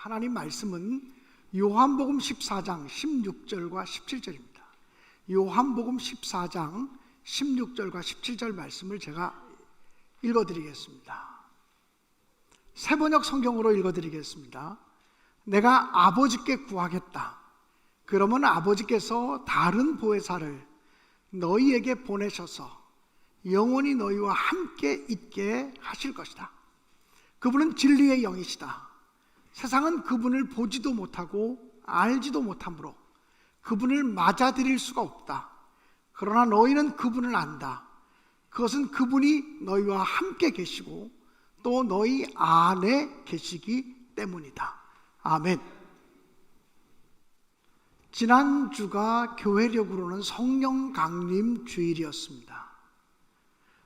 하나님 말씀은 요한복음 14장 16절과 17절입니다. 요한복음 14장 16절과 17절 말씀을 제가 읽어드리겠습니다. 새번역 성경으로 읽어드리겠습니다. 내가 아버지께 구하겠다. 그러면 아버지께서 다른 보혜사를 너희에게 보내셔서 영원히 너희와 함께 있게 하실 것이다. 그분은 진리의 영이시다. 세상은 그분을 보지도 못하고 알지도 못하므로 그분을 맞아들일 수가 없다. 그러나 너희는 그분을 안다. 그것은 그분이 너희와 함께 계시고 또 너희 안에 계시기 때문이다. 아멘. 지난주가 교회력으로는 성령 강림 주일이었습니다.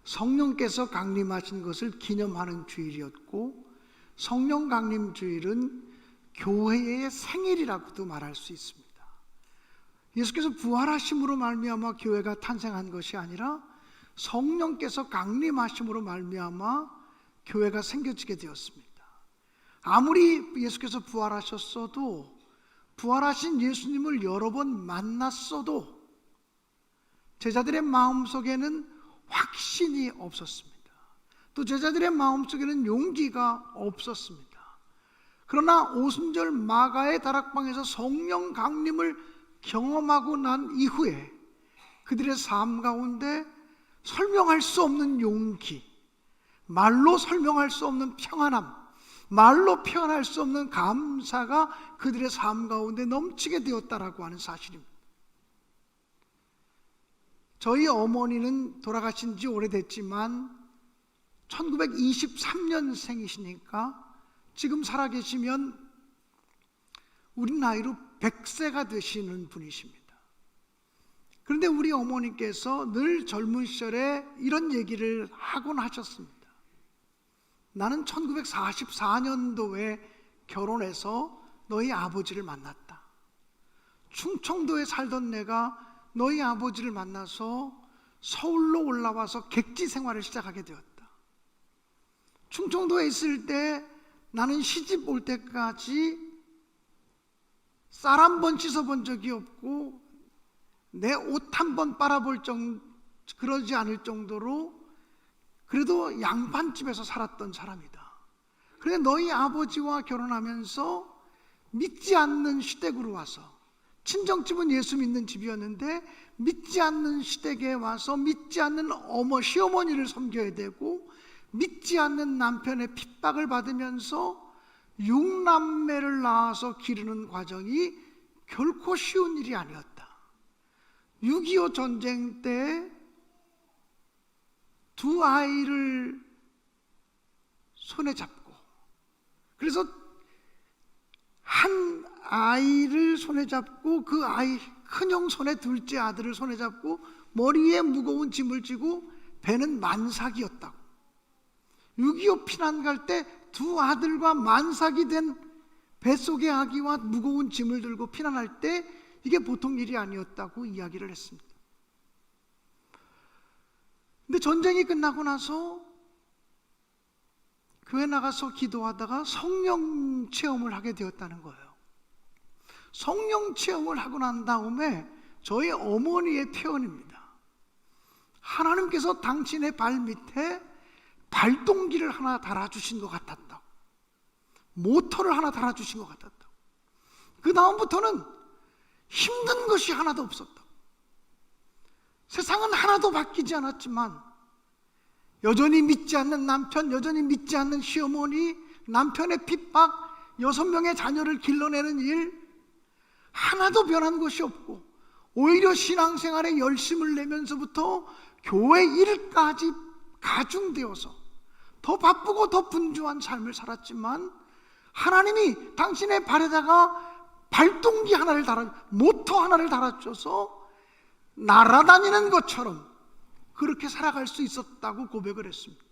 성령께서 강림하신 것을 기념하는 주일이었고, 성령 강림 주일은 교회의 생일이라고도 말할 수 있습니다. 예수께서 부활하심으로 말미암아 교회가 탄생한 것이 아니라 성령께서 강림하심으로 말미암아 교회가 생겨지게 되었습니다. 아무리 예수께서 부활하셨어도, 부활하신 예수님을 여러 번 만났어도 제자들의 마음속에는 확신이 없었습니다. 또 제자들의 마음속에는 용기가 없었습니다. 그러나 오순절 마가의 다락방에서 성령 강림을 경험하고 난 이후에 그들의 삶 가운데 설명할 수 없는 용기, 말로 설명할 수 없는 평안함, 말로 표현할 수 없는 감사가 그들의 삶 가운데 넘치게 되었다라고 하는 사실입니다. 저희 어머니는 돌아가신 지 오래됐지만 1923년생이시니까 지금 살아계시면 우리 나이로 100세가 되시는 분이십니다. 그런데 우리 어머니께서 늘 젊은 시절에 이런 얘기를 하곤 하셨습니다. 나는 1944년도에 결혼해서 너희 아버지를 만났다. 충청도에 살던 내가 너희 아버지를 만나서 서울로 올라와서 객지 생활을 시작하게 되었다. 충청도에 있을 때 나는 시집 올 때까지 쌀 한 번 씻어본 적이 없고 내 옷 한 번 빨아볼 그러지 않을 정도로 그래도 양반집에서 살았던 사람이다. 그런데 너희 아버지와 결혼하면서 믿지 않는 시댁으로 와서, 친정집은 예수 믿는 집이었는데 믿지 않는 시댁에 와서 믿지 않는 시어머니를 섬겨야 되고 믿지 않는 남편의 핍박을 받으면서 6남매를 낳아서 기르는 과정이 결코 쉬운 일이 아니었다. 6.25 전쟁 때 두 아이를 손에 잡고, 그래서 한 아이를 손에 잡고 그 아이 큰형 손에 둘째 아들을 손에 잡고 머리에 무거운 짐을 지고 배는 만삭이었다고. 6.25 피난 갈 때 두 아들과 만삭이 된 뱃속의 아기와 무거운 짐을 들고 피난할 때 이게 보통 일이 아니었다고 이야기를 했습니다. 근데 전쟁이 끝나고 나서 교회 나가서 기도하다가 성령 체험을 하게 되었다는 거예요. 성령 체험을 하고 난 다음에 저희 어머니의 표현입니다. 하나님께서 당신의 발 밑에 발동기를 하나 달아주신 것 같았다고, 모터를 하나 달아주신 것 같았다고. 그 다음부터는 힘든 것이 하나도 없었다고. 세상은 하나도 바뀌지 않았지만 여전히 믿지 않는 남편, 여전히 믿지 않는 시어머니, 남편의 핍박, 6명의 자녀를 길러내는 일, 하나도 변한 것이 없고 오히려 신앙생활에 열심을 내면서부터 교회 일까지 가중되어서 더 바쁘고 더 분주한 삶을 살았지만 하나님이 당신의 발에다가 발동기 하나를 모터 하나를 달아줘서 날아다니는 것처럼 그렇게 살아갈 수 있었다고 고백을 했습니다.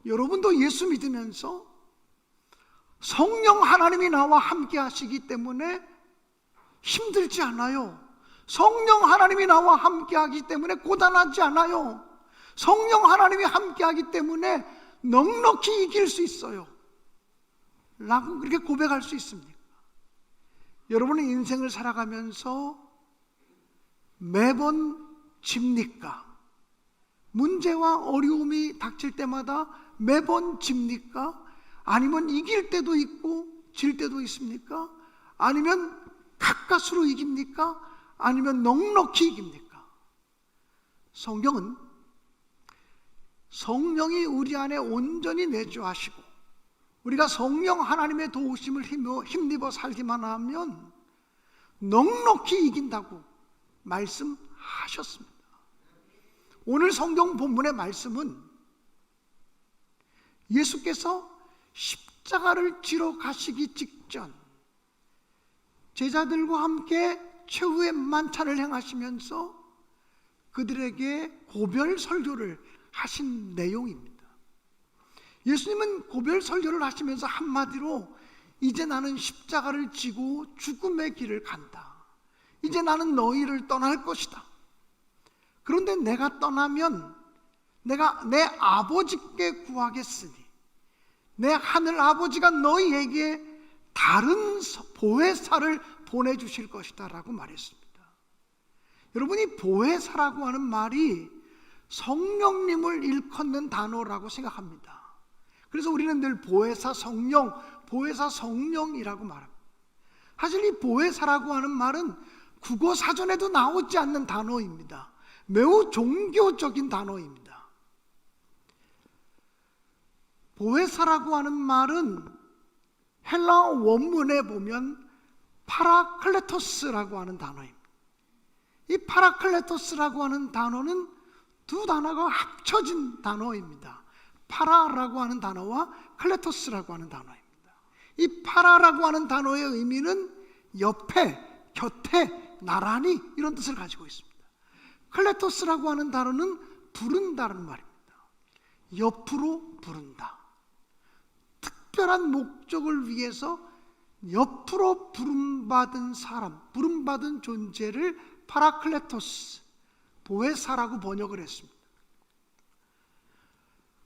여러분도 예수 믿으면서 성령 하나님이 나와 함께 하시기 때문에 힘들지 않아요. 성령 하나님이 나와 함께 하기 때문에 고단하지 않아요. 성령 하나님이 함께 하기 때문에 넉넉히 이길 수 있어요. 라고 그렇게 고백할 수 있습니까? 여러분의 인생을 살아가면서 매번 집니까? 문제와 어려움이 닥칠 때마다 매번 집니까? 아니면 이길 때도 있고 질 때도 있습니까? 아니면 가까스로 이깁니까? 아니면 넉넉히 이깁니까? 성경은 성령이 우리 안에 온전히 내주하시고 우리가 성령 하나님의 도우심을 힘입어 살기만 하면 넉넉히 이긴다고 말씀하셨습니다. 오늘 성경 본문의 말씀은 예수께서 십자가를 지러 가시기 직전 제자들과 함께 최후의 만찬을 행하시면서 그들에게 고별 설교를 하신 내용입니다. 예수님은 고별 설교를 하시면서 한마디로 이제 나는 십자가를 지고 죽음의 길을 간다. 이제 나는 너희를 떠날 것이다. 그런데 내가 떠나면 내가 내 아버지께 구하겠으니 내 하늘 아버지가 너희에게 다른 보혜사를 보내주실 것이다 라고 말했습니다. 여러분이 보혜사라고 하는 말이 성령님을 일컫는 단어라고 생각합니다. 그래서 우리는 늘 보혜사 성령이라고 말합니다. 사실 이 보혜사라고 하는 말은 국어 사전에도 나오지 않는 단어입니다. 매우 종교적인 단어입니다. 보혜사라고 하는 말은 헬라어 원문에 보면 파라클레토스라고 하는 단어입니다. 이 파라클레토스라고 하는 단어는 두 단어가 합쳐진 단어입니다. 파라라고 하는 단어와 클레토스라고 하는 단어입니다. 이 파라라고 하는 단어의 의미는 옆에, 곁에, 나란히 이런 뜻을 가지고 있습니다. 클레토스라고 하는 단어는 부른다는 말입니다. 옆으로 부른다. 특별한 목적을 위해서 옆으로 부름받은 사람, 부름받은 존재를 파라클레토스, 보혜사라고 번역을 했습니다.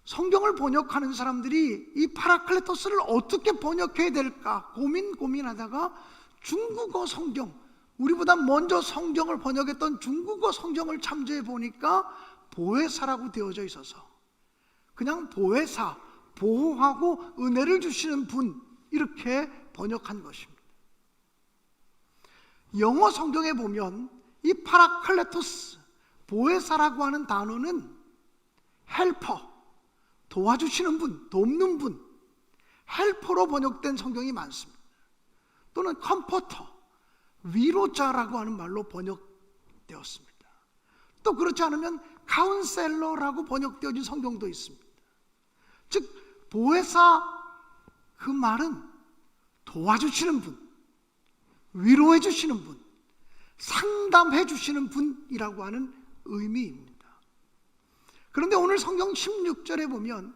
성경을 번역하는 사람들이 이 파라클레토스를 어떻게 번역해야 될까 고민하다가 중국어 성경, 우리보다 먼저 성경을 번역했던 중국어 성경을 참조해 보니까 보혜사라고 되어져 있어서 그냥 보혜사, 보호하고 은혜를 주시는 분 이렇게 번역한 것입니다. 영어 성경에 보면 이 파라클레토스, 보혜사라고 하는 단어는 헬퍼, 도와주시는 분, 돕는 분, 헬퍼로 번역된 성경이 많습니다. 또는 컴포터, 위로자라고 하는 말로 번역되었습니다. 또 그렇지 않으면 카운셀러라고 번역되어진 성경도 있습니다. 즉 보혜사 그 말은 도와주시는 분, 위로해 주시는 분, 상담해 주시는 분이라고 하는 의미입니다. 그런데 오늘 성경 16절에 보면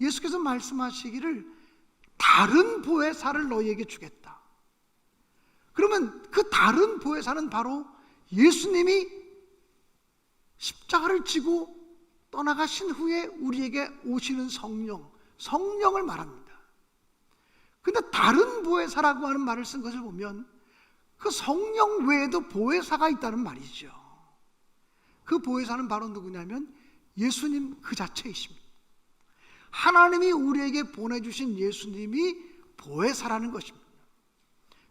예수께서 말씀하시기를 다른 보혜사를 너희에게 주겠다. 그러면 그 다른 보혜사는 바로 예수님이 십자가를 지고 떠나가신 후에 우리에게 오시는 성령을 말합니다. 근데 다른 보혜사라고 하는 말을 쓴 것을 보면 그 성령 외에도 보혜사가 있다는 말이죠. 그 보혜사는 바로 누구냐면 예수님 그 자체이십니다. 하나님이 우리에게 보내주신 예수님이 보혜사라는 것입니다.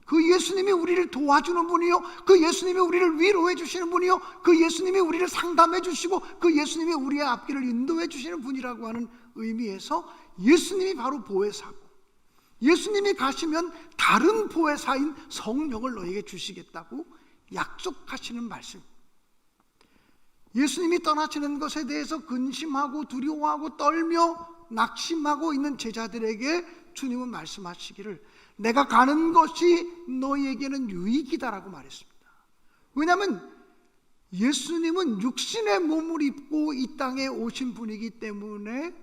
그 예수님이 우리를 도와주는 분이요, 그 예수님이 우리를 위로해 주시는 분이요, 그 예수님이 우리를 상담해 주시고 그 예수님이 우리의 앞길을 인도해 주시는 분이라고 하는 의미에서 예수님이 바로 보혜사고, 예수님이 가시면 다른 보혜사인 성령을 너에게 주시겠다고 약속하시는 말씀. 예수님이 떠나시는 것에 대해서 근심하고 두려워하고 떨며 낙심하고 있는 제자들에게 주님은 말씀하시기를 내가 가는 것이 너희에게는 유익이다라고 말했습니다. 왜냐하면 예수님은 육신의 몸을 입고 이 땅에 오신 분이기 때문에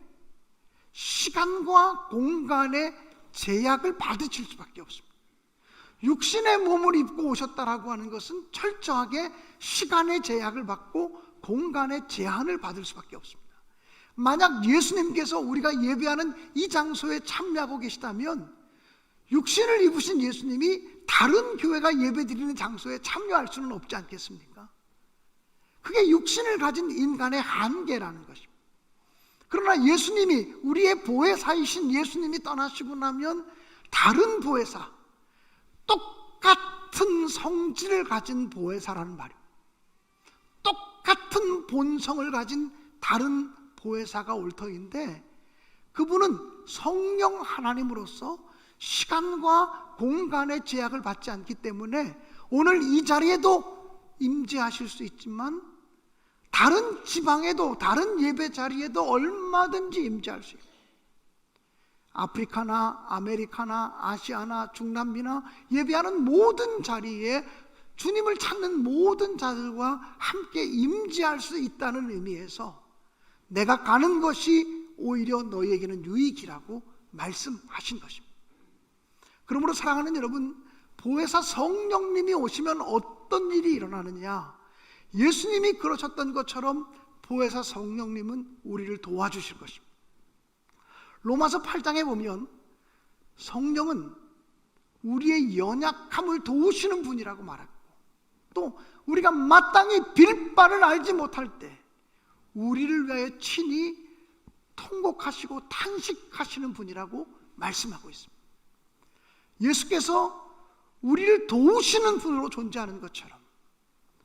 시간과 공간의 제약을 받으실 수밖에 없습니다. 육신의 몸을 입고 오셨다라고 하는 것은 철저하게 시간의 제약을 받고 공간의 제한을 받을 수밖에 없습니다. 만약 예수님께서 우리가 예배하는 이 장소에 참여하고 계시다면 육신을 입으신 예수님이 다른 교회가 예배드리는 장소에 참여할 수는 없지 않겠습니까? 그게 육신을 가진 인간의 한계라는 것입니다. 그러나 예수님이, 우리의 보혜사이신 예수님이 떠나시고 나면 다른 보혜사, 똑같은 성질을 가진 보혜사라는 말입니다. 똑같은 본성을 가진 다른 보혜사가 올 터인데, 그분은 성령 하나님으로서 시간과 공간의 제약을 받지 않기 때문에 오늘 이 자리에도 임재하실 수 있지만 다른 지방에도, 다른 예배 자리에도 얼마든지 임재할 수 있어요. 아프리카나 아메리카나 아시아나 중남미나 예배하는 모든 자리에 주님을 찾는 모든 자들과 함께 임재할 수 있다는 의미에서 내가 가는 것이 오히려 너희에게는 유익이라고 말씀하신 것입니다. 그러므로 사랑하는 여러분, 보혜사 성령님이 오시면 어떤 일이 일어나느냐? 예수님이 그러셨던 것처럼 보혜사 성령님은 우리를 도와주실 것입니다. 로마서 8장에 보면 성령은 우리의 연약함을 도우시는 분이라고 말하고, 또 우리가 마땅히 빌 바를 알지 못할 때 우리를 위하여 친히 통곡하시고 탄식하시는 분이라고 말씀하고 있습니다. 예수께서 우리를 도우시는 분으로 존재하는 것처럼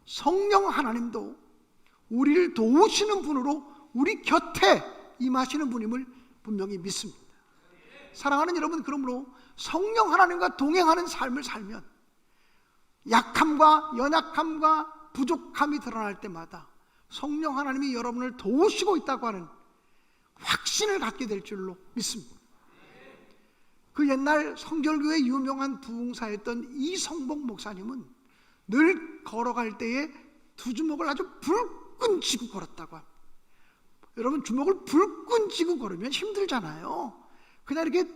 성령 하나님도 우리를 도우시는 분으로 우리 곁에 임하시는 분임을 분명히 믿습니다. 사랑하는 여러분, 그러므로 성령 하나님과 동행하는 삶을 살면 약함과 연약함과 부족함이 드러날 때마다 성령 하나님이 여러분을 도우시고 있다고 하는 확신을 갖게 될 줄로 믿습니다. 그 옛날 성결교회 유명한 부흥사였던 이성복 목사님은 늘 걸어갈 때에 두 주먹을 아주 불끈 쥐고 걸었다고 합니다. 여러분, 주먹을 불끈 쥐고 걸으면 힘들잖아요. 그냥 이렇게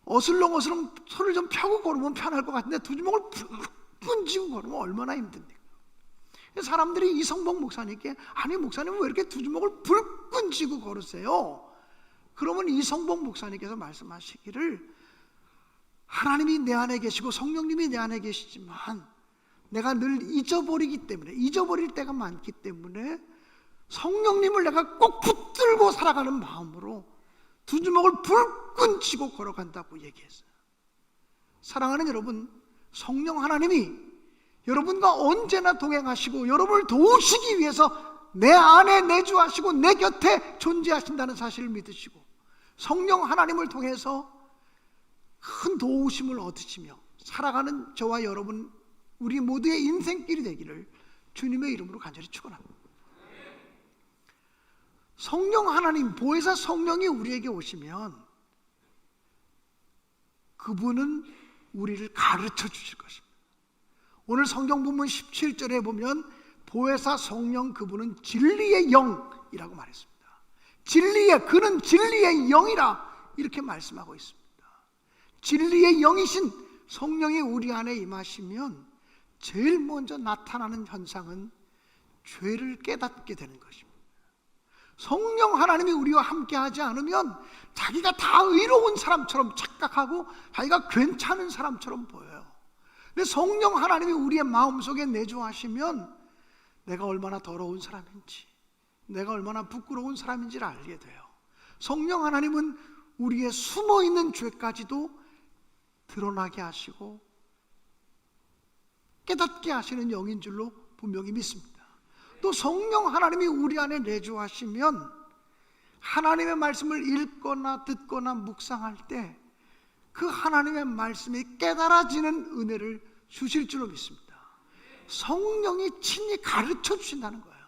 어슬렁어슬렁 손을 좀 펴고 걸으면 편할 것 같은데 두 주먹을 불끈 쥐고 걸으면 얼마나 힘듭니까? 사람들이 이성복 목사님께, 아니 목사님은 왜 이렇게 두 주먹을 불끈 쥐고 걸으세요? 그러면 이성복 목사님께서 말씀하시기를, 하나님이 내 안에 계시고 성령님이 내 안에 계시지만 내가 늘 잊어버리기 때문에, 잊어버릴 때가 많기 때문에 성령님을 내가 꼭 붙들고 살아가는 마음으로 두 주먹을 불끈 쥐고 걸어간다고 얘기했어요. 사랑하는 여러분, 성령 하나님이 여러분과 언제나 동행하시고 여러분을 도우시기 위해서 내 안에 내주하시고 내 곁에 존재하신다는 사실을 믿으시고 성령 하나님을 통해서 큰 도우심을 얻으시며 살아가는 저와 여러분, 우리 모두의 인생길이 되기를 주님의 이름으로 간절히 축원합니다. 성령 하나님, 보혜사 성령이 우리에게 오시면 그분은 우리를 가르쳐 주실 것입니다. 오늘 성경 본문 17절에 보면 보혜사 성령, 그분은 진리의 영이라고 말했습니다. 그는 진리의 영이라 이렇게 말씀하고 있습니다. 진리의 영이신 성령이 우리 안에 임하시면 제일 먼저 나타나는 현상은 죄를 깨닫게 되는 것입니다. 성령 하나님이 우리와 함께 하지 않으면 자기가 다 의로운 사람처럼 착각하고 자기가 괜찮은 사람처럼 보여요. 근데 성령 하나님이 우리의 마음속에 내주하시면 내가 얼마나 더러운 사람인지, 내가 얼마나 부끄러운 사람인지를 알게 돼요. 성령 하나님은 우리의 숨어있는 죄까지도 드러나게 하시고 깨닫게 하시는 영인 줄로 분명히 믿습니다. 또 성령 하나님이 우리 안에 내주하시면 하나님의 말씀을 읽거나 듣거나 묵상할 때 그 하나님의 말씀이 깨달아지는 은혜를 주실 줄로 믿습니다. 성령이 친히 가르쳐 주신다는 거예요.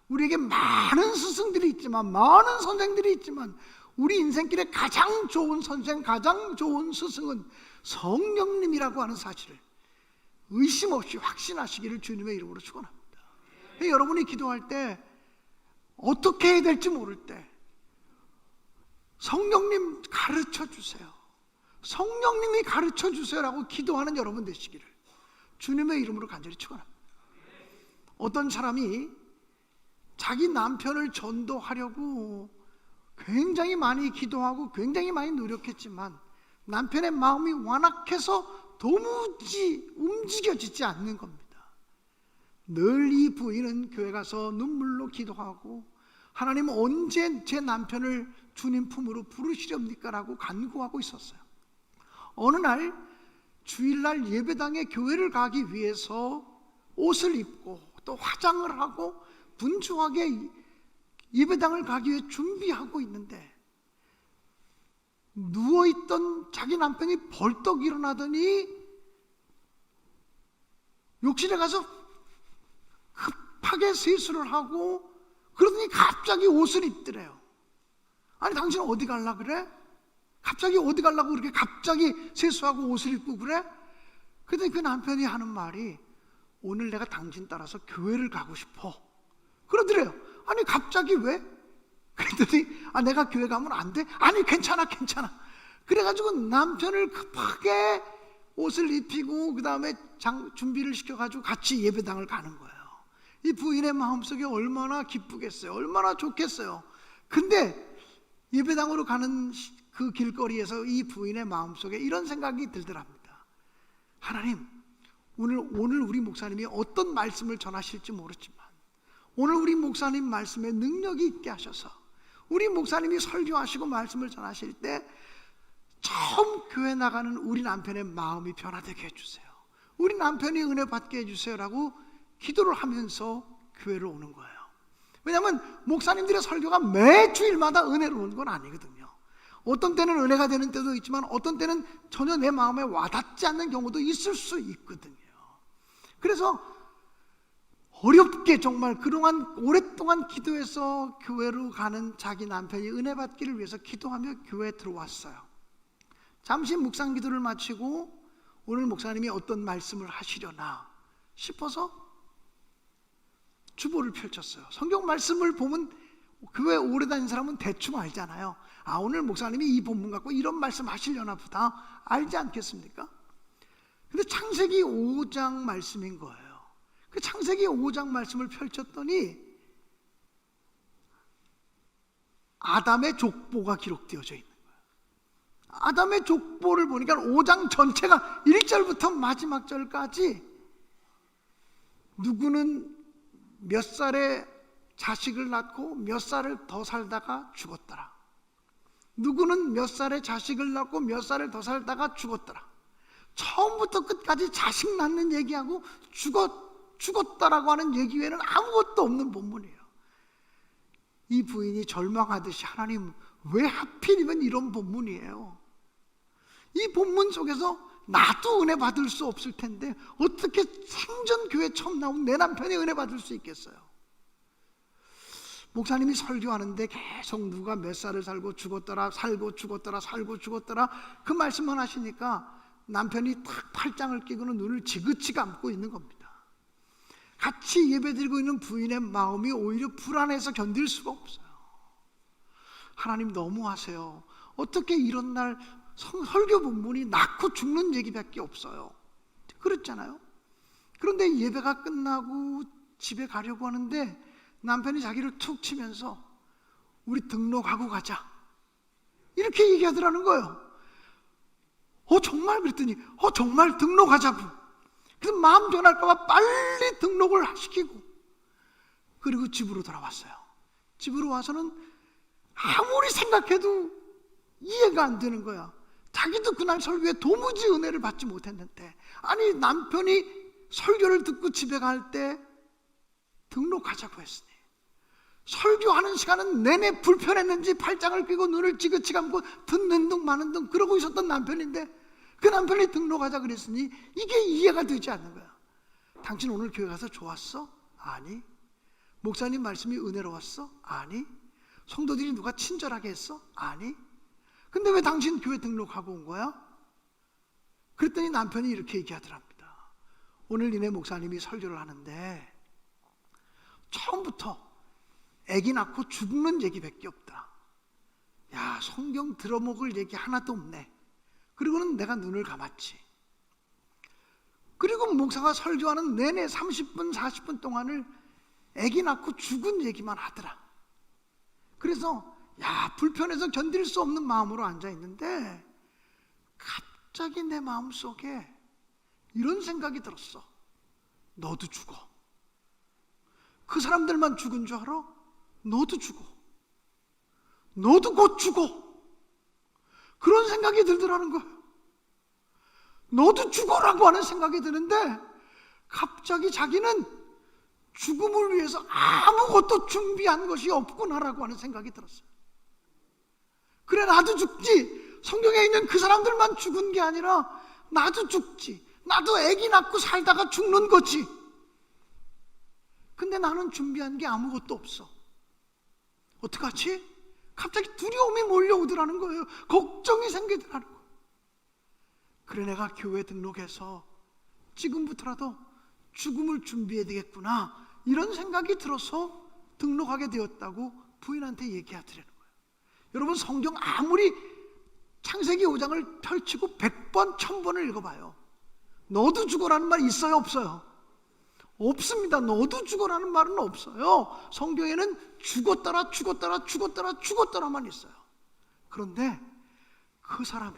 우리에게 많은 스승들이 있지만, 많은 선생들이 있지만 우리 인생길에 가장 좋은 선생, 가장 좋은 스승은 성령님이라고 하는 사실을 의심 없이 확신하시기를 주님의 이름으로 축원합니다. 여러분이 기도할 때 어떻게 해야 될지 모를 때 성령님 가르쳐 주세요, 성령님이 가르쳐 주세요라고 기도하는 여러분 되시기를 주님의 이름으로 간절히 축원합니다. 어떤 사람이 자기 남편을 전도하려고 굉장히 많이 기도하고 굉장히 많이 노력했지만 남편의 마음이 완악해서 도무지 움직여지지 않는 겁니다. 늘 이 부인은 교회 가서 눈물로 기도하고 하나님 언제 제 남편을 주님 품으로 부르시렵니까? 라고 간구하고 있었어요. 어느 날 주일날 예배당에 교회를 가기 위해서 옷을 입고 또 화장을 하고 분주하게 예배당을 가기 위해 준비하고 있는데 누워있던 자기 남편이 벌떡 일어나더니 욕실에 가서 급하게 세수를 하고 그러더니 갑자기 옷을 입더래요. 아니 당신 어디 갈라 그래? 갑자기 어디 가려고 그렇게 갑자기 세수하고 옷을 입고 그래? 그랬더니 그 남편이 하는 말이 오늘 내가 당신 따라서 교회를 가고 싶어 그러더래요. 아니 갑자기 왜? 그랬더니 내가 교회 가면 안 돼? 아니 괜찮아 그래가지고 남편을 급하게 옷을 입히고 그 다음에 준비를 시켜가지고 같이 예배당을 가는 거예요. 이 부인의 마음속에 얼마나 기쁘겠어요. 얼마나 좋겠어요. 근데 예배당으로 가는 그 길거리에서 이 부인의 마음속에 이런 생각이 들더랍니다. 하나님, 오늘 우리 목사님이 어떤 말씀을 전하실지 모르지만 오늘 우리 목사님 말씀에 능력이 있게 하셔서 우리 목사님이 설교하시고 말씀을 전하실 때 처음 교회 나가는 우리 남편의 마음이 변화되게 해주세요. 우리 남편이 은혜 받게 해주세요 라고 기도를 하면서 교회를 오는 거예요. 왜냐하면 목사님들의 설교가 매 주일마다 은혜로운 건 아니거든요. 어떤 때는 은혜가 되는 때도 있지만 어떤 때는 전혀 내 마음에 와닿지 않는 경우도 있을 수 있거든요. 그래서 어렵게 정말 그동안 오랫동안 기도해서 교회로 가는 자기 남편이 은혜 받기를 위해서 기도하며 교회에 들어왔어요. 잠시 묵상 기도를 마치고 오늘 목사님이 어떤 말씀을 하시려나 싶어서 주보를 펼쳤어요. 성경 말씀을 보면 교회 오래 다닌 사람은 대충 알잖아요. 오늘 목사님이 이 본문 갖고 이런 말씀 하시려나 보다 알지 않겠습니까? 근데 창세기 5장 말씀인 거예요. 그 창세기 5장 말씀을 펼쳤더니 아담의 족보가 기록되어져 있는 거예요. 아담의 족보를 보니까 5장 전체가 1절부터 마지막 절까지 누구는 몇 살에 자식을 낳고 몇 살을 더 살다가 죽었더라. 누구는 몇 살에 자식을 낳고 몇 살을 더 살다가 죽었더라. 처음부터 끝까지 자식 낳는 얘기하고 죽었다라고 하는 얘기 외에는 아무것도 없는 본문이에요. 이 부인이 절망하듯이 하나님 왜 하필이면 이런 본문이에요. 이 본문 속에서 나도 은혜 받을 수 없을 텐데 어떻게 생전 교회 처음 나온 내 남편이 은혜 받을 수 있겠어요. 목사님이 설교하는데 계속 누가 몇 살을 살고 죽었더라 살고 죽었더라 살고 죽었더라 그 말씀만 하시니까 남편이 탁 팔짱을 끼고는 눈을 지그치 감고 있는 겁니다. 같이 예배드리고 있는 부인의 마음이 오히려 불안해서 견딜 수가 없어요. 하나님 너무하세요. 어떻게 이런 날 설교 본문이 낳고 죽는 얘기밖에 없어요. 그렇잖아요. 그런데 예배가 끝나고 집에 가려고 하는데 남편이 자기를 툭 치면서 우리 등록하고 가자 이렇게 얘기하더라는 거예요. 정말? 그랬더니 정말 등록하자고. 그래서 마음 변할까 봐 빨리 등록을 시키고 그리고 집으로 돌아왔어요. 집으로 와서는 아무리 생각해도 이해가 안 되는 거야. 자기도 그날 설교에 도무지 은혜를 받지 못했는데 아니 남편이 설교를 듣고 집에 갈 때 등록하자고 했으니 설교하는 시간은 내내 불편했는지 팔짱을 끼고 눈을 지그치 감고 듣는 둥 마는 둥 그러고 있었던 남편인데 그 남편이 등록하자 그랬으니 이게 이해가 되지 않는 거야. 당신 오늘 교회 가서 좋았어? 아니. 목사님 말씀이 은혜로웠어? 아니. 성도들이 누가 친절하게 했어? 아니. 근데 왜 당신 교회 등록하고 온 거야? 그랬더니 남편이 이렇게 얘기하더랍니다. 오늘 니네 목사님이 설교를 하는데 처음부터 아기 낳고 죽는 얘기밖에 없다. 야, 성경 들어먹을 얘기 하나도 없네. 그리고는 내가 눈을 감았지. 그리고 목사가 설교하는 내내 30분 40분 동안을 아기 낳고 죽은 얘기만 하더라. 그래서 불편해서 견딜 수 없는 마음으로 앉아있는데 갑자기 내 마음속에 이런 생각이 들었어. 너도 죽어. 그 사람들만 죽은 줄 알아? 너도 죽어. 너도 곧 죽어. 그런 생각이 들더라는 거예요. 너도 죽어라고 하는 생각이 드는데 갑자기 자기는 죽음을 위해서 아무것도 준비한 것이 없구나라고 하는 생각이 들었어요. 그래, 나도 죽지. 성경에 있는 그 사람들만 죽은 게 아니라 나도 죽지. 나도 아기 낳고 살다가 죽는 거지. 근데 나는 준비한 게 아무것도 없어. 어떡하지? 갑자기 두려움이 몰려오더라는 거예요. 걱정이 생기더라는 거예요. 그래, 내가 교회 등록해서 지금부터라도 죽음을 준비해야 되겠구나, 이런 생각이 들어서 등록하게 되었다고 부인한테 얘기하더라는 거예요. 여러분, 성경 아무리 창세기 5장을 펼치고 100번, 1000번을 읽어봐요. 너도 죽어라는 말이 있어요, 없어요? 없습니다. 너도 죽어라는 말은 없어요. 성경에는 죽었더라, 죽었더라, 죽었더라, 죽었더라만 있어요. 그런데 그 사람이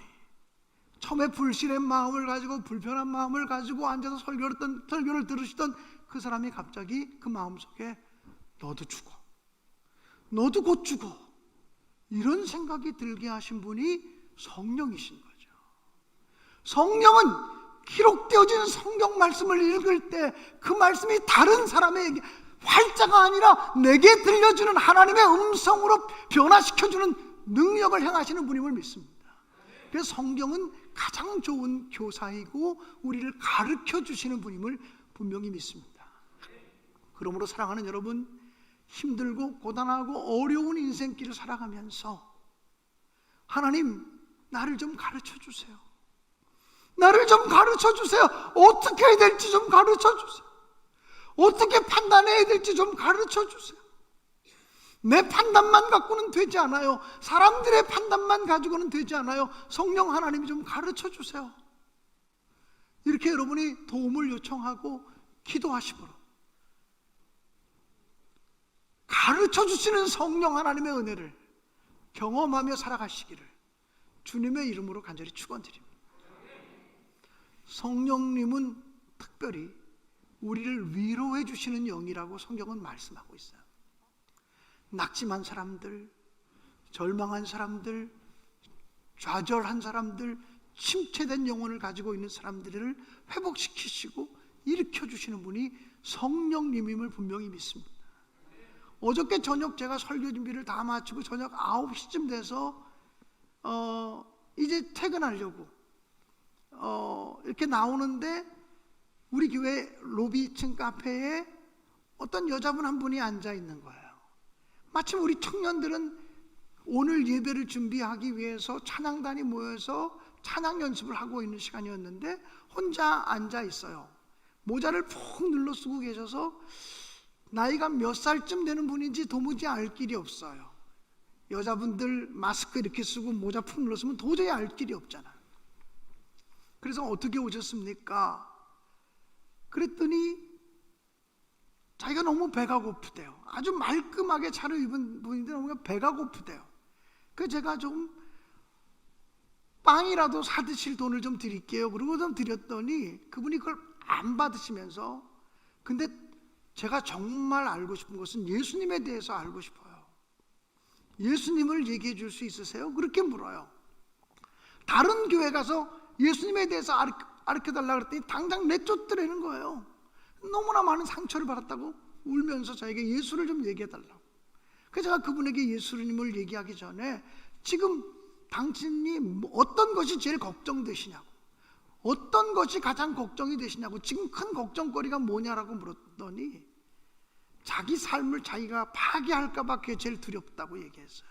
처음에 불신의 마음을 가지고, 불편한 마음을 가지고 앉아서 설교를 들으시던 그 사람이 갑자기 그 마음속에 너도 죽어, 너도 곧 죽어, 이런 생각이 들게 하신 분이 성령이신 거죠. 성령은 기록되어진 성경 말씀을 읽을 때 그 말씀이 다른 사람에게 활자가 아니라 내게 들려주는 하나님의 음성으로 변화시켜주는 능력을 행하시는 분임을 믿습니다. 그래서 성경은 가장 좋은 교사이고 우리를 가르쳐 주시는 분임을 분명히 믿습니다. 그러므로 사랑하는 여러분, 힘들고 고단하고 어려운 인생길을 살아가면서 하나님, 나를 좀 가르쳐 주세요. 나를 좀 가르쳐 주세요. 어떻게 해야 될지 좀 가르쳐 주세요. 어떻게 판단해야 될지 좀 가르쳐 주세요. 내 판단만 갖고는 되지 않아요. 사람들의 판단만 가지고는 되지 않아요. 성령 하나님이 좀 가르쳐 주세요. 이렇게 여러분이 도움을 요청하고 기도하시므로 가르쳐 주시는 성령 하나님의 은혜를 경험하며 살아가시기를 주님의 이름으로 간절히 축원드립니다. 성령님은 특별히 우리를 위로해 주시는 영이라고 성경은 말씀하고 있어요. 낙심한 사람들, 절망한 사람들, 좌절한 사람들, 침체된 영혼을 가지고 있는 사람들을 회복시키시고 일으켜 주시는 분이 성령님임을 분명히 믿습니다. 어저께 저녁 제가 설교 준비를 다 마치고 저녁 9시쯤 돼서 이제 퇴근하려고 이렇게 나오는데 우리 교회 로비층 카페에 어떤 여자분 한 분이 앉아 있는 거예요. 마침 우리 청년들은 오늘 예배를 준비하기 위해서 찬양단이 모여서 찬양 연습을 하고 있는 시간이었는데 혼자 앉아 있어요. 모자를 푹 눌러 쓰고 계셔서 나이가 몇 살쯤 되는 분인지 도무지 알 길이 없어요. 여자분들 마스크 이렇게 쓰고 모자 푹 눌러 쓰면 도저히 알 길이 없잖아요. 그래서 어떻게 오셨습니까? 그랬더니 자기가 너무 배가 고프대요. 아주 말끔하게 차려입은 분인데 너무 배가 고프대요. 그래서 제가 좀 빵이라도 사드실 돈을 좀 드릴게요. 그러고 좀 드렸더니 그분이 그걸 안 받으시면서, 근데 제가 정말 알고 싶은 것은 예수님에 대해서 알고 싶어요. 예수님을 얘기해 줄 수 있으세요? 그렇게 물어요. 다른 교회 가서 예수님에 대해서 가르쳐달라고 그랬더니 당장 내쫓더라는 거예요. 너무나 많은 상처를 받았다고 울면서 저에게 예수를 좀 얘기해달라고. 그래서 제가 그분에게 예수님을 얘기하기 전에 지금 당신이 어떤 것이 제일 걱정되시냐고, 어떤 것이 가장 걱정이 되시냐고, 지금 큰 걱정거리가 뭐냐라고 물었더니 자기 삶을 자기가 파괴할까봐 그게 제일 두렵다고 얘기했어요.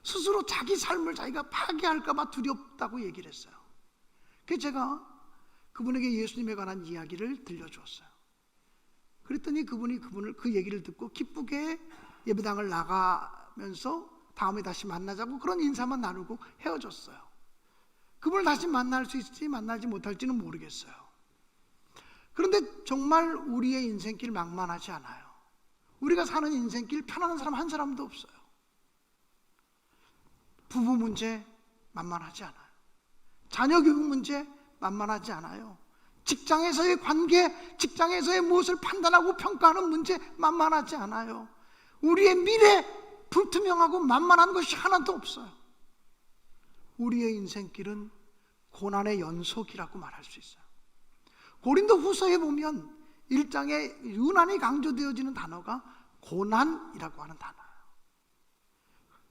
스스로 자기 삶을 자기가 파괴할까봐 두렵다고 얘기를 했어요. 그래서 제가 그분에게 예수님에 관한 이야기를 들려주었어요. 그랬더니 그분이 그 얘기를 듣고 기쁘게 예배당을 나가면서 다음에 다시 만나자고 그런 인사만 나누고 헤어졌어요. 그분을 다시 만날 수 있을지 만나지 못할지는 모르겠어요. 그런데 정말 우리의 인생길 만만하지 않아요. 우리가 사는 인생길 편안한 사람 한 사람도 없어요. 부부 문제 만만하지 않아요. 자녀 교육 문제 만만하지 않아요. 직장에서의 관계, 직장에서의 무엇을 판단하고 평가하는 문제 만만하지 않아요. 우리의 미래 불투명하고 만만한 것이 하나도 없어요. 우리의 인생길은 고난의 연속이라고 말할 수 있어요. 고린도 후서에 보면 1장에 유난히 강조되어지는 단어가 고난이라고 하는 단어예요.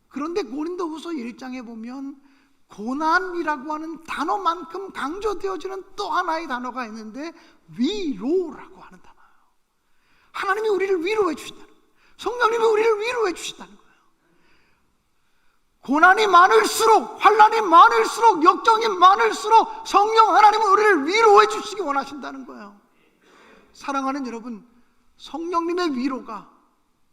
그런데 고린도 후서 1장에 보면 고난이라고 하는 단어만큼 강조되어지는 또 하나의 단어가 있는데 위로라고 하는 단어예요. 하나님이 우리를 위로해 주신다는 거예요. 성령님이 우리를 위로해 주신다는 거예요. 고난이 많을수록, 환난이 많을수록, 역정이 많을수록 성령 하나님은 우리를 위로해 주시기 원하신다는 거예요. 사랑하는 여러분, 성령님의 위로가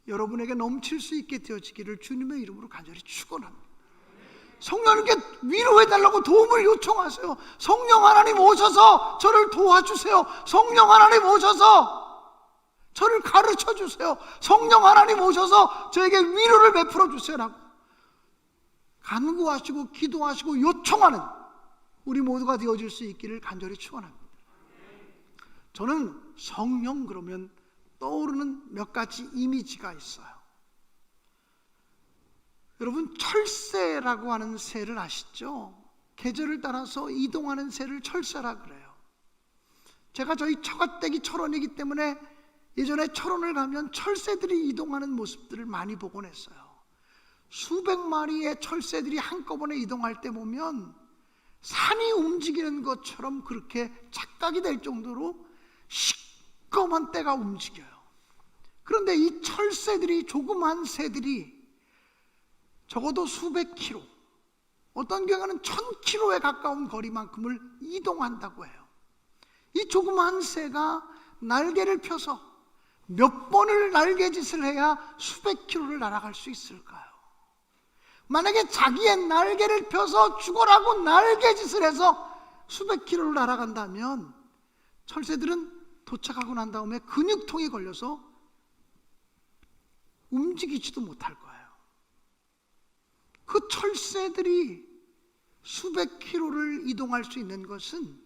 여러분에게 넘칠 수 있게 되어지기를 주님의 이름으로 간절히 축원합니다. 성령님께 위로해달라고 도움을 요청하세요. 성령 하나님 오셔서 저를 도와주세요. 성령 하나님 오셔서 저를 가르쳐 주세요. 성령 하나님 오셔서 저에게 위로를 베풀어 주세요라고 간구하시고 기도하시고 요청하는 우리 모두가 되어질 수 있기를 간절히 축원합니다. 저는 성령 그러면 떠오르는 몇 가지 이미지가 있어요. 여러분, 철새라고 하는 새를 아시죠? 계절을 따라서 이동하는 새를 철새라 그래요. 제가 저희 처갓댁이 철원이기 때문에 예전에 철원을 가면 철새들이 이동하는 모습들을 많이 보곤 했어요. 수백 마리의 철새들이 한꺼번에 이동할 때 보면 산이 움직이는 것처럼 그렇게 착각이 될 정도로 시꺼먼 때가 움직여요. 그런데 이 철새들이, 조그만 새들이 적어도 수백 킬로, 어떤 경우는 1000킬로에 가까운 거리만큼을 이동한다고 해요. 이 조그만 새가 날개를 펴서 몇 번을 날개짓을 해야 수백 킬로를 날아갈 수 있을까요? 만약에 자기의 날개를 펴서 죽어라고 날개짓을 해서 수백 킬로를 날아간다면 철새들은 도착하고 난 다음에 근육통이 걸려서 움직이지도 못할 거예요. 그 철새들이 수백 킬로를 이동할 수 있는 것은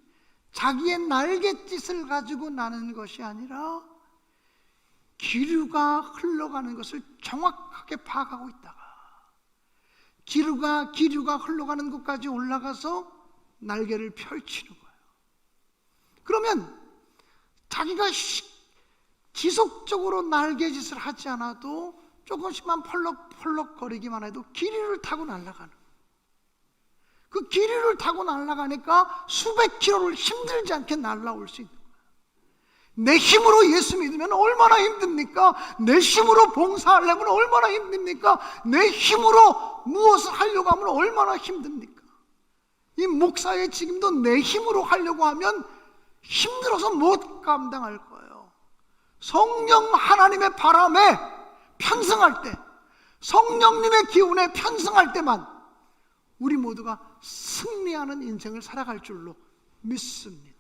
자기의 날갯짓을 가지고 나는 것이 아니라 기류가 흘러가는 것을 정확하게 파악하고 있다가 기류가 흘러가는 곳까지 올라가서 날개를 펼치는 거예요. 그러면 자기가 지속적으로 날개짓을 하지 않아도 조금씩만 펄럭펄럭 거리기만 해도 기류를 타고 날아가는 거예요. 그 기류를 타고 날아가니까 수백 킬로를 힘들지 않게 날아올 수 있는 거예요. 내 힘으로 예수 믿으면 얼마나 힘듭니까? 내 힘으로 봉사하려면 얼마나 힘듭니까? 내 힘으로 무엇을 하려고 하면 얼마나 힘듭니까? 이 목사의 직임도 내 힘으로 하려고 하면 힘들어서 못 감당할 거예요. 성령 하나님의 바람에 편승할 때, 성령님의 기운에 편승할 때만 우리 모두가 승리하는 인생을 살아갈 줄로 믿습니다.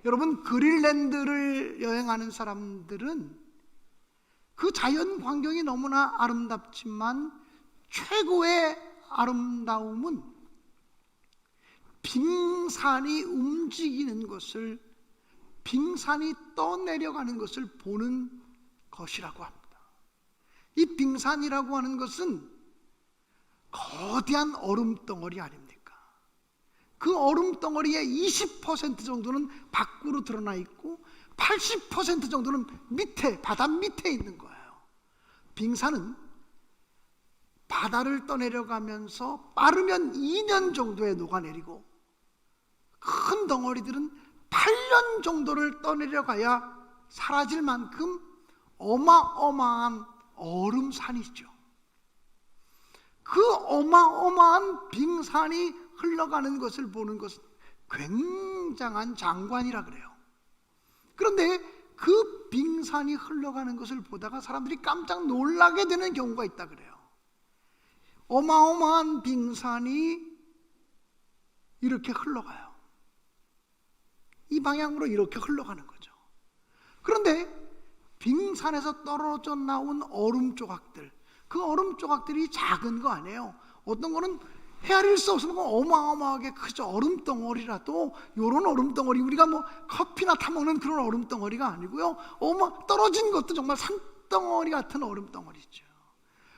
여러분, 그린란드를 여행하는 사람들은 그 자연 광경이 너무나 아름답지만 최고의 아름다움은 빙산이 움직이는 것을, 빙산이 떠내려가는 것을 보는 것이라고 합니다. 이 빙산이라고 하는 것은 거대한 얼음덩어리 아닙니까? 그 얼음덩어리의 20% 정도는 밖으로 드러나 있고 80% 정도는 밑에, 바다 밑에 있는 거예요. 빙산은 바다를 떠내려가면서 빠르면 2년 정도에 녹아내리고 큰 덩어리들은 8년 정도를 떠내려가야 사라질 만큼 어마어마한 얼음산이죠. 그 어마어마한 빙산이 흘러가는 것을 보는 것은 굉장한 장관이라 그래요. 그런데 그 빙산이 흘러가는 것을 보다가 사람들이 깜짝 놀라게 되는 경우가 있다 그래요. 어마어마한 빙산이 이렇게 흘러가요. 이 방향으로 이렇게 흘러가는 거죠. 그런데 빙산에서 떨어져 나온 얼음 조각들, 그 얼음 조각들이 작은 거 아니에요. 어떤 거는 헤아릴 수 없으면 어마어마하게 크죠. 얼음덩어리라도 요런 얼음덩어리, 우리가 뭐 커피나 타먹는 그런 얼음덩어리가 아니고요, 떨어진 것도 정말 산덩어리 같은 얼음덩어리죠.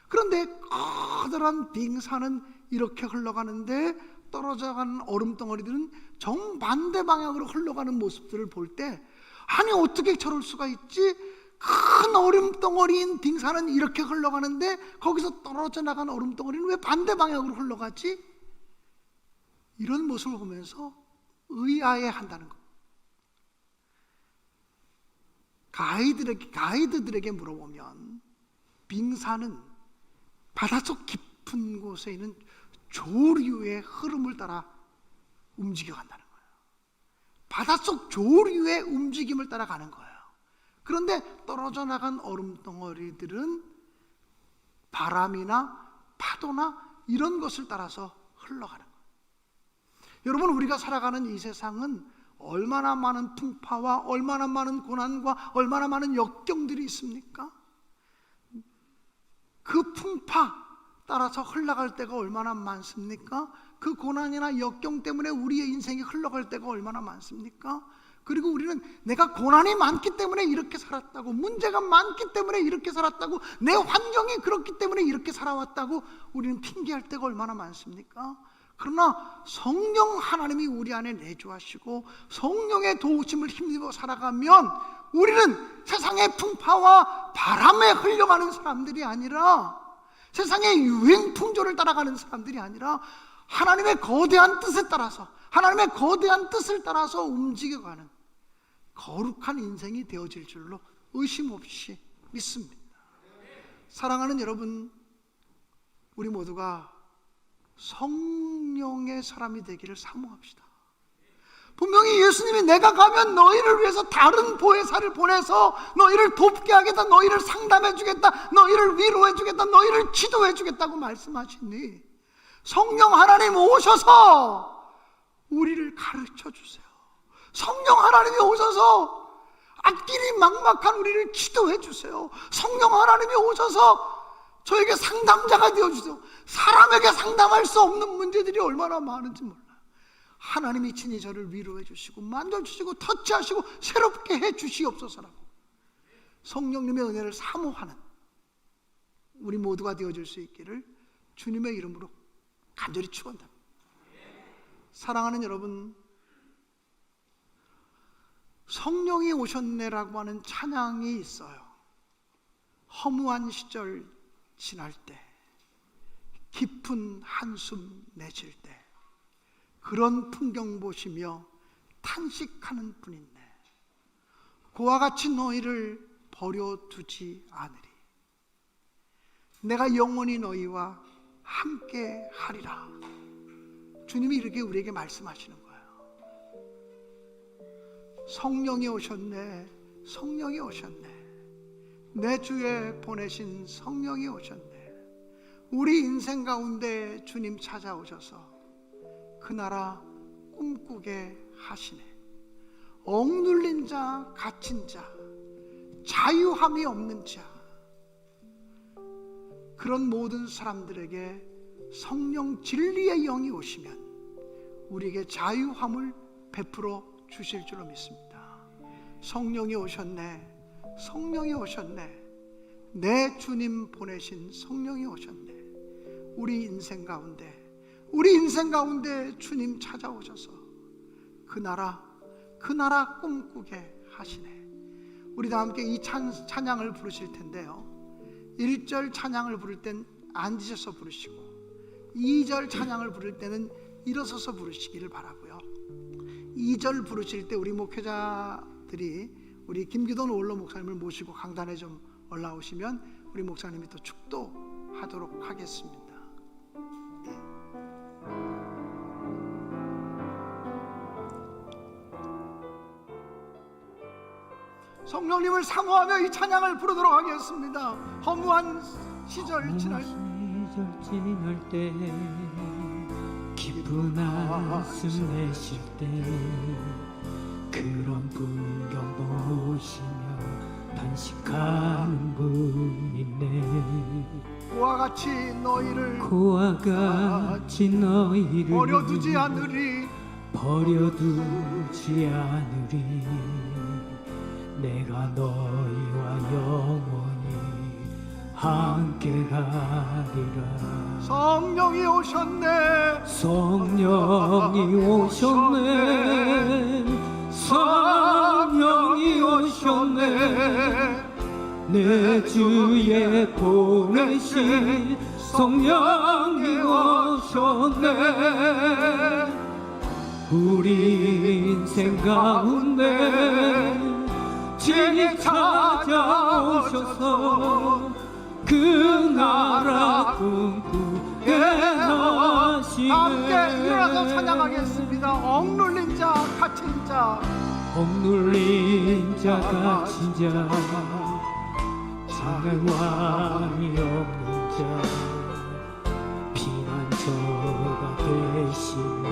그런데 커다란 빙산은 이렇게 흘러가는데 떨어져가는 얼음덩어리들은 정반대 방향으로 흘러가는 모습들을 볼 때, 아니 어떻게 저럴 수가 있지? 큰 얼음덩어리인 빙산은 이렇게 흘러가는데 거기서 떨어져 나간 얼음덩어리는 왜 반대 방향으로 흘러가지? 이런 모습을 보면서 의아해한다는 것. 가이드들에게 물어보면 빙산은 바닷속 깊은 곳에 있는 조류의 흐름을 따라 움직여간다는 거예요. 바닷속 조류의 움직임을 따라가는 거예요. 그런데 떨어져 나간 얼음덩어리들은 바람이나 파도나 이런 것을 따라서 흘러가는 거예요. 여러분, 우리가 살아가는 이 세상은 얼마나 많은 풍파와 얼마나 많은 고난과 얼마나 많은 역경들이 있습니까? 그 풍파 따라서 흘러갈 때가 얼마나 많습니까? 그 고난이나 역경 때문에 우리의 인생이 흘러갈 때가 얼마나 많습니까? 그리고 우리는 내가 고난이 많기 때문에 이렇게 살았다고, 문제가 많기 때문에 이렇게 살았다고, 내 환경이 그렇기 때문에 이렇게 살아왔다고 우리는 핑계할 때가 얼마나 많습니까? 그러나 성령 하나님이 우리 안에 내주하시고 성령의 도우심을 힘입어 살아가면 우리는 세상의 풍파와 바람에 흘려가는 사람들이 아니라, 세상의 유행 풍조를 따라가는 사람들이 아니라 하나님의 거대한 뜻에 따라서, 하나님의 거대한 뜻을 따라서 움직여가는 거룩한 인생이 되어질 줄로 의심 없이 믿습니다. 사랑하는 여러분, 우리 모두가 성령의 사람이 되기를 사모합시다. 분명히 예수님이 내가 가면 너희를 위해서 다른 보혜사를 보내서 너희를 돕게 하겠다, 너희를 상담해 주겠다, 너희를 위로해 주겠다, 너희를 지도해 주겠다고 말씀하시니 성령 하나님 오셔서 우리를 가르쳐 주세요. 성령 하나님이 오셔서 앞길이 막막한 우리를 지도해 주세요. 성령 하나님이 오셔서 저에게 상담자가 되어주세요. 사람에게 상담할 수 없는 문제들이 얼마나 많은지 몰라요. 하나님이 친히 저를 위로해 주시고 만져주시고 터치하시고 새롭게 해 주시옵소서라고 성령님의 은혜를 사모하는 우리 모두가 되어줄 수 있기를 주님의 이름으로 간절히 축원합니다. 사랑하는 여러분, 성령이 오셨네라고 하는 찬양이 있어요. 허무한 시절 지날 때, 깊은 한숨 내쉴 때, 그런 풍경 보시며 탄식하는 분인데 그와 같이 너희를 버려두지 않으리. 내가 영원히 너희와 함께 하리라. 주님이 이렇게 우리에게 말씀하시는 거예요. 성령이 오셨네, 성령이 오셨네, 내 주에 보내신 성령이 오셨네. 우리 인생 가운데 주님 찾아오셔서 그 나라 꿈꾸게 하시네. 억눌린 자, 갇힌 자, 자유함이 없는 자, 그런 모든 사람들에게 성령 진리의 영이 오시면 우리에게 자유함을 베풀어 주실 줄로 믿습니다. 성령이 오셨네, 성령이 오셨네, 내 주님 보내신 성령이 오셨네. 우리 인생 가운데 주님 찾아오셔서 그 나라 꿈꾸게 하시네. 우리 다 함께 이 찬양을 부르실 텐데요, 1절 찬양을 부를 땐 앉으셔서 부르시고 2절 찬양을 부를 때는 일어서서 부르시기를 바라고요. 2절 부르실 때 우리 목회자들이 우리 김기돈 원로 목사님을 모시고 강단에 좀 올라오시면 우리 목사님이 또 축도하도록 하겠습니다. 성령님을 사모하며 이 찬양을 부르도록 하겠습니다. 허무한 시절 지날 때, 깊은 한숨 내쉴 때, 그런 풍경 보시며 단식하는 분이네. 그와 같이 너희를 그와 같이 너희를 버려두지 않으리. 버려두지 않으리. 내가 너희와 영원히 함께 가리라. 성령이 오셨네. 성령이 오셨네. 성령이 오셨네. 내 주에 보내신 성령이 오셨네. 우리 인생 가운데 진히 찾아오셔서 그 나라 꿈꾸게 하시네. 함께 일어나서 찬양하겠습니다. 억눌린 자, 갇힌 자, 억눌린 자, 갇힌 자, 장래왕이 없는 자, 피난처가 되시는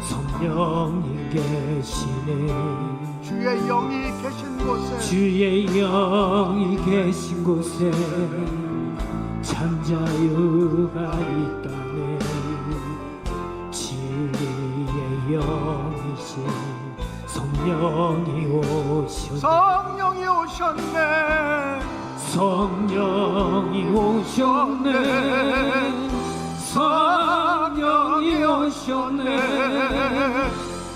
성령님 계시네. 주의 영이 계신 곳에, 주의 영이 계신 곳에 참 자유가 있다네. 진리의 영이신 성령이 오셨네. 성령이 오셨네. 성령이 오셨네. 성령이 오셨네.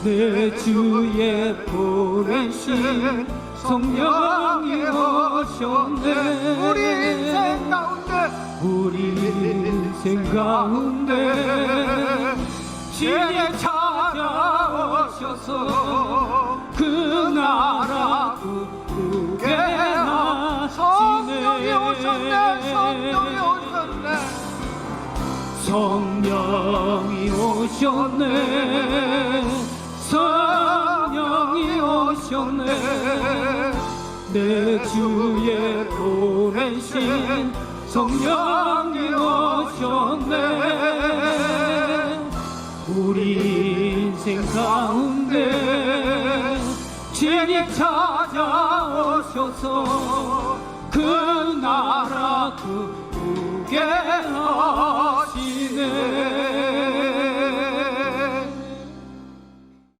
내 주에 보내신 성령이 오셨네. 우리 인생 가운데, 우리 인생 가운데 진에 찾아오셔서 그 나라 꿈꾸게 성령이 오셨네. 하시네. 성령이 오셨네. 성령이 오셨네. 성령이 오셨네. 내 주에 보내신 성령이 오셨네. 우리 인생 가운데 진히 찾아오셔서 그 나라 꿈꾸게 하시네.